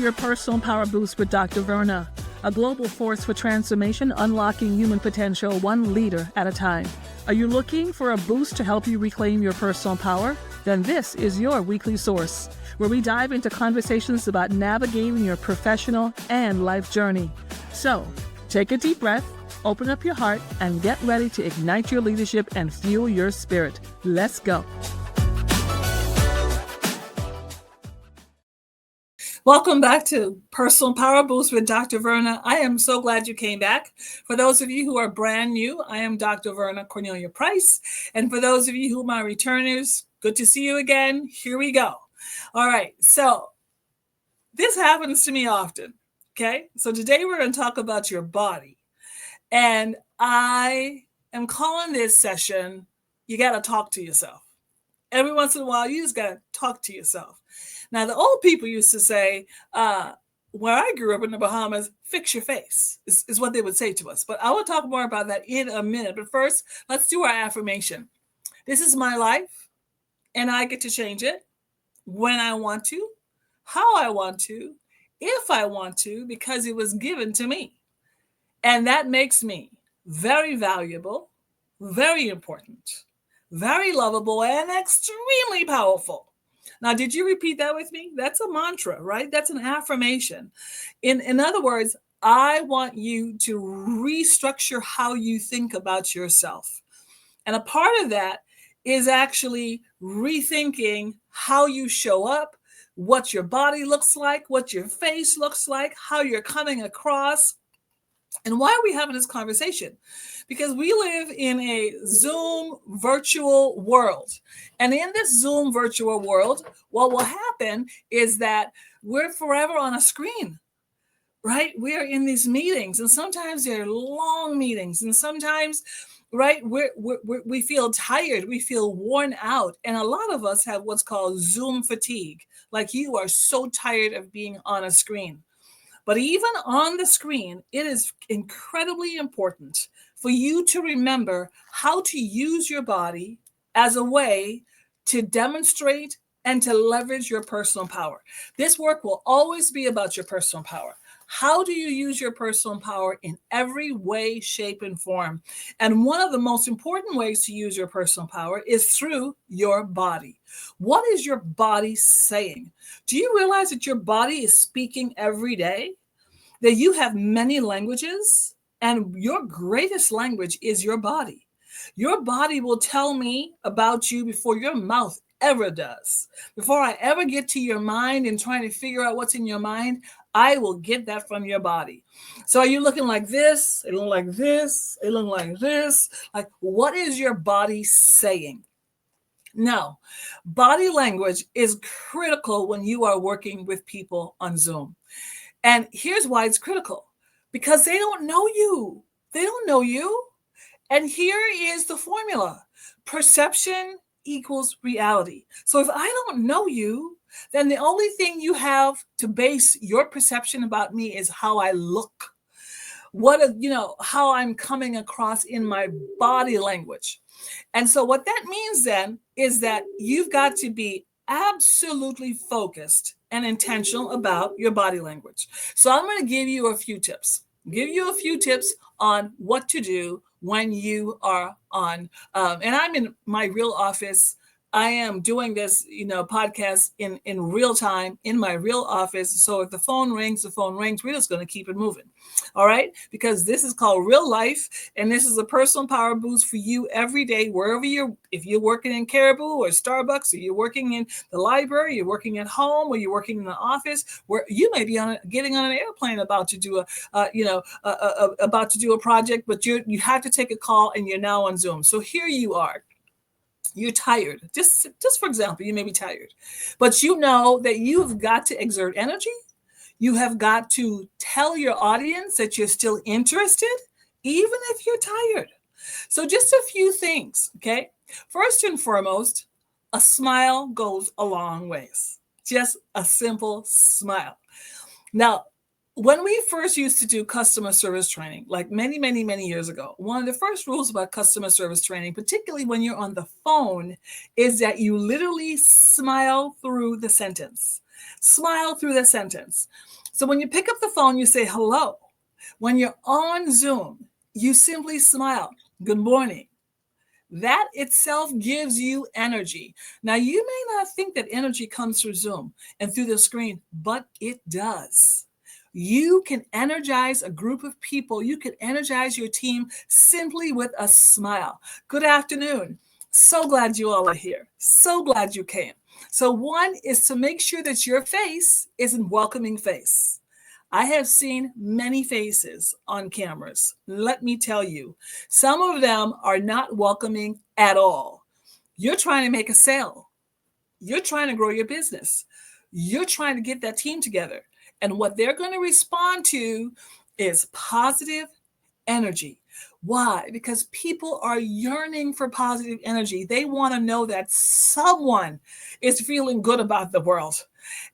your Personal Power Boost with Dr. Verna, a global force for transformation, unlocking human potential one leader at a time. Are you looking for a boost to help you reclaim your personal power? Then this is your weekly source, where we dive into conversations about navigating your professional and life journey. So, take a deep breath, open up your heart, and get ready to ignite your leadership and fuel your spirit. Let's go. Welcome back to Personal Power Boost with Dr. Verna. I am so glad you came back. For those of you who are brand new, I am Dr. Verna Cornelia Price. And for those of you who are my returners, good to see you again. Here we go. All right. So this happens to me often. Okay. So today we're going to talk about your body. And I am calling this session, You Got to Talk to Yourself. Every once in a while, you just got to talk to yourself. Now, the old people used to say, where I grew up in the Bahamas, fix your face is what they would say to us. But I will talk more about that in a minute. But first, let's do our affirmation. This is my life, and I get to change it when I want to, how I want to, if I want to, because it was given to me. And that makes me very valuable, very important, very lovable, and extremely powerful. Now, did you repeat that with me? That's a mantra, right? That's an affirmation. In other words, I want you to restructure how you think about yourself. And a part of that is actually rethinking how you show up, what your body looks like, what your face looks like, how you're coming across. And why are we having this conversation? Because we live in a Zoom virtual world. And in this Zoom virtual world, what will happen is that we're forever on a screen, right? We are in these meetings, and sometimes they're long meetings, and sometimes, right, we feel tired, we feel worn out. And a lot of us have what's called Zoom fatigue, like you are so tired of being on a screen. But even on the screen, it is incredibly important for you to remember how to use your body as a way to demonstrate and to leverage your personal power. This work will always be about your personal power. How do you use your personal power in every way, shape, and form? And one of the most important ways to use your personal power is through your body. What is your body saying? Do you realize that your body is speaking every day? That you have many languages, and your greatest language is your body. Your body will tell me about you before your mouth ever does. Before I ever get to your mind and trying to figure out what's in your mind, I will get that from your body. So are you looking like this? It look like this? It look like this? Like, what is your body saying? Now, body language is critical when you are working with people on Zoom. And here's why it's critical. Because they don't know you. They don't know you. And here is the formula. Perception equals reality. So if I don't know you, then the only thing you have to base your perception about me is how I look. How I'm coming across in my body language. And so what that means then is that you've got to be absolutely focused and intentional about your body language. So I'm going to give you a few tips. On what to do when you are on. And I'm in my real office. I am doing this, podcast in real time in my real office. So if the phone rings, we're just going to keep it moving. All right. Because this is called real life. And this is a personal power boost for you every day, if you're working in Caribou or Starbucks, or you're working in the library, you're working at home, or you're working in the office, where you may be getting on an airplane about to do a project, but you have to take a call and you're now on Zoom. So here you are. You're tired. Just for example, you may be tired, but you know that you've got to exert energy. You have got to tell your audience that you're still interested, even if you're tired. So just a few things, okay? First and foremost, a smile goes a long ways. Just a simple smile. Now, When we first used to do customer service training, like many, many, many years ago, one of the first rules about customer service training, particularly when you're on the phone, is that you literally smile through the sentence. Smile through the sentence. So when you pick up the phone, you say hello. When you're on Zoom, you simply smile. Good morning. That itself gives you energy. Now, you may not think that energy comes through Zoom and through the screen, but it does. You can energize a group of people. You can energize your team simply with a smile. Good afternoon. So glad you all are here. So glad you came. So, one is to make sure that your face is a welcoming face. I have seen many faces on cameras. Let me tell you, some of them are not welcoming at all. You're trying to make a sale. You're trying to grow your business. You're trying to get that team together. And what they're going to respond to is positive energy. Why? Because people are yearning for positive energy. They want to know that someone is feeling good about the world.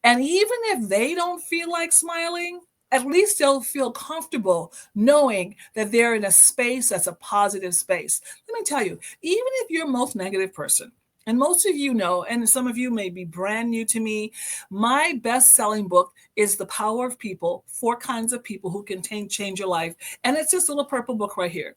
And even if they don't feel like smiling, at least they'll feel comfortable knowing that they're in a space that's a positive space. Let me tell you, even if you're a most negative person, and most of you know, and some of you may be brand new to me, my best-selling book is The Power of People, 4 Kinds of People Who Can Change Your Life. And it's this little purple book right here.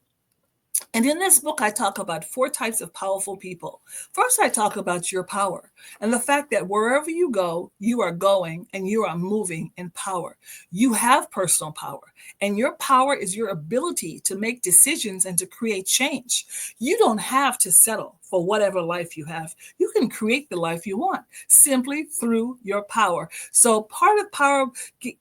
And in this book, I talk about 4 types of powerful people. First, I talk about your power and the fact that wherever you go, you are going and you are moving in power. You have personal power, and your power is your ability to make decisions and to create change. You don't have to settle for whatever life you have. You can create the life you want simply through your power. So part of power,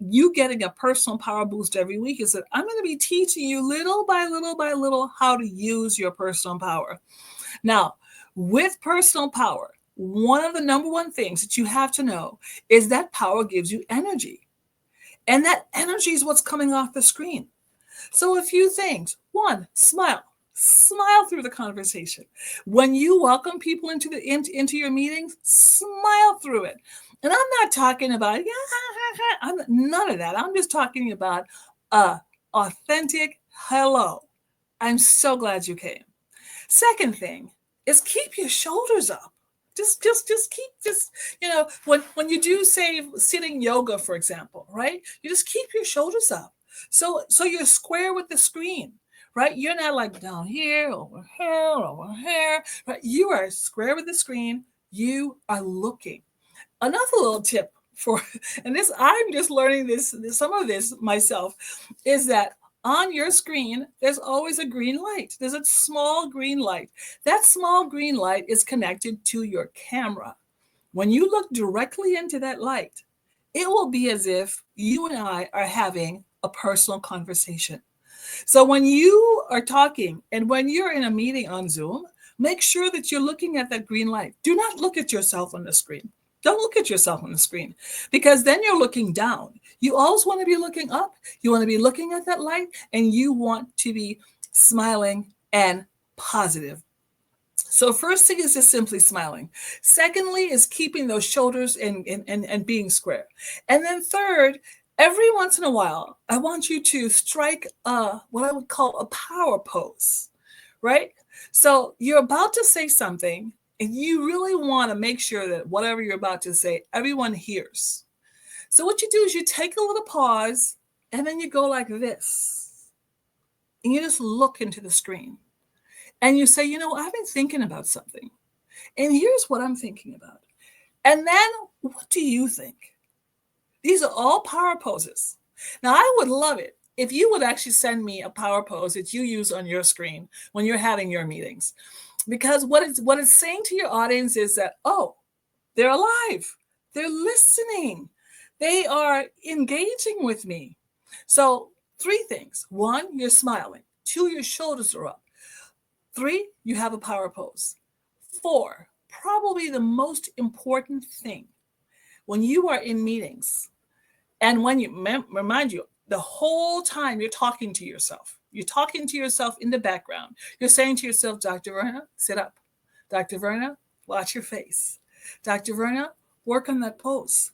you getting a personal power boost every week, is that I'm going to be teaching you little by little by little how to use your personal power. Now, with personal power, one of the number one things that you have to know is that power gives you energy. And that energy is what's coming off the screen. So a few things. One, smile. Smile through the conversation. When you welcome people into your meetings, smile through it. And I'm not talking about none of that. I'm just talking about a authentic hello. I'm so glad you came. Second thing is keep your shoulders up. When you do say sitting yoga, for example, right? You just keep your shoulders up. So you're square with the screen, right? You're not like down here, over here, right? You are square with the screen. You are looking. Another little tip and this, I'm just learning some of this myself, is that on your screen, there's always a green light. There's a small green light. That small green light is connected to your camera. When you look directly into that light, it will be as if you and I are having a personal conversation. So when you are talking and when you're in a meeting on Zoom, make sure that you're looking at that green light. Do not look at yourself on the screen. Don't look at yourself on the screen, because then you're looking down. You always want to be looking up. You want to be looking at that light, and you want to be smiling and positive. So first thing is just simply smiling. Secondly is keeping those shoulders and being square. And then third, every once in a while, I want you to strike what I would call a power pose, right? So you're about to say something, and you really want to make sure that whatever you're about to say, everyone hears. So what you do is you take a little pause, and then you go like this. And you just look into the screen. And you say, I've been thinking about something. And here's what I'm thinking about. And then what do you think? These are all power poses. Now, I would love it if you would actually send me a power pose that you use on your screen when you're having your meetings. Because what it's saying to your audience is that, oh, they're alive. They're listening. They are engaging with me. So 3 things. 1, you're smiling. 2, your shoulders are up. 3, you have a power pose. 4, probably the most important thing when you are in meetings, and when you remind you, the whole time you're talking to yourself. You're talking to yourself in the background. You're saying to yourself, Dr. Verna, sit up. Dr. Verna, watch your face. Dr. Verna, work on that pose.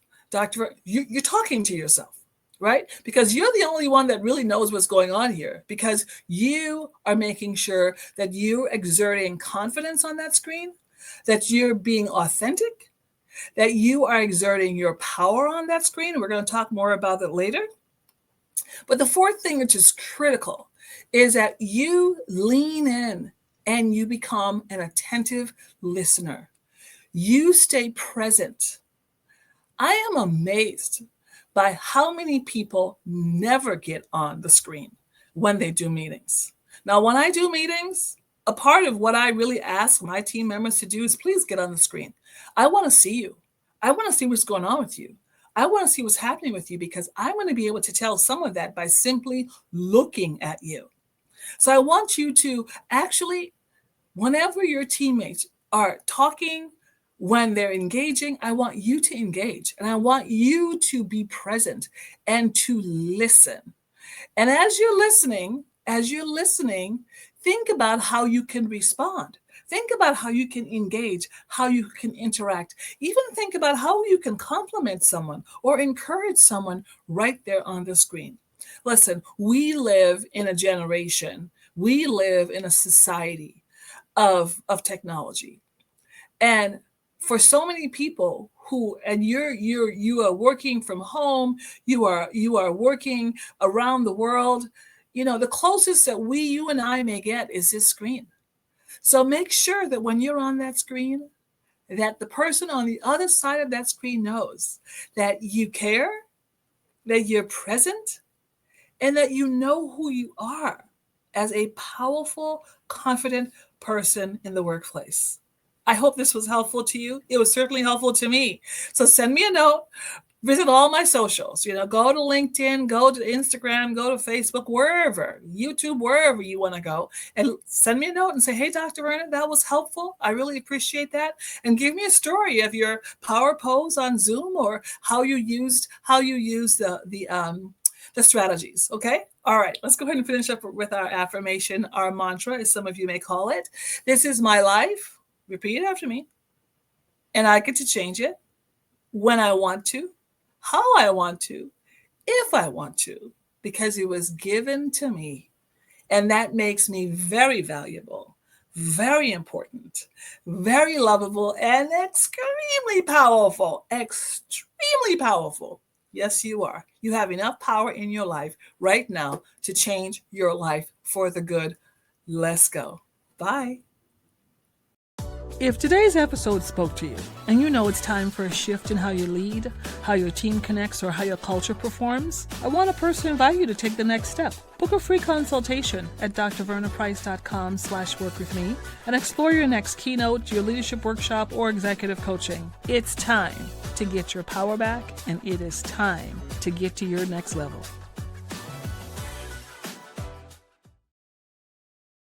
You're talking to yourself, right? Because you're the only one that really knows what's going on here, because you are making sure that you're exerting confidence on that screen, that you're being authentic, that you are exerting your power on that screen. And we're going to talk more about that later. But the fourth thing, which is critical, is that you lean in and you become an attentive listener. You stay present. I am amazed by how many people never get on the screen when they do meetings. Now, when I do meetings, a part of what I really ask my team members to do is please get on the screen. I want to see you. I want to see what's going on with you. I want to see what's happening with you, because I'm going to be able to tell some of that by simply looking at you. So I want you to actually, whenever your teammates are talking, when they're engaging, I want you to engage, and I want you to be present and to listen. And as you're listening, think about how you can respond. Think about how you can engage, how you can interact. Even think about how you can compliment someone or encourage someone right there on the screen. Listen, we live in a generation, we live in a society of technology. And for so many people you are working from home, you are working around the world, the closest that you and I may get is this screen. So make sure that when you're on that screen, that the person on the other side of that screen knows that you care, that you're present, and that you know who you are as a powerful, confident person in the workplace. I hope this was helpful to you. It was certainly helpful to me. So send me a note. Visit all my socials, go to LinkedIn, go to Instagram, go to Facebook, wherever, YouTube, wherever you want to go, and send me a note and say, hey, Dr. Verna, that was helpful. I really appreciate that. And give me a story of your power pose on Zoom, or how you used the strategies. Okay. All right. Let's go ahead and finish up with our affirmation, our mantra, as some of you may call it. This is my life. Repeat it after me. And I get to change it when I want to, how I want to, if I want to, because it was given to me. And that makes me very valuable, very important, very lovable, and extremely powerful. Extremely powerful. Yes, you are. You have enough power in your life right now to change your life for the good. Let's go. Bye. If today's episode spoke to you, and you know it's time for a shift in how you lead, how your team connects, or how your culture performs, I want to personally invite you to take the next step. Book a free consultation at drvernaprice.com/workwithme and explore your next keynote, your leadership workshop, or executive coaching. It's time to get your power back, and it is time to get to your next level.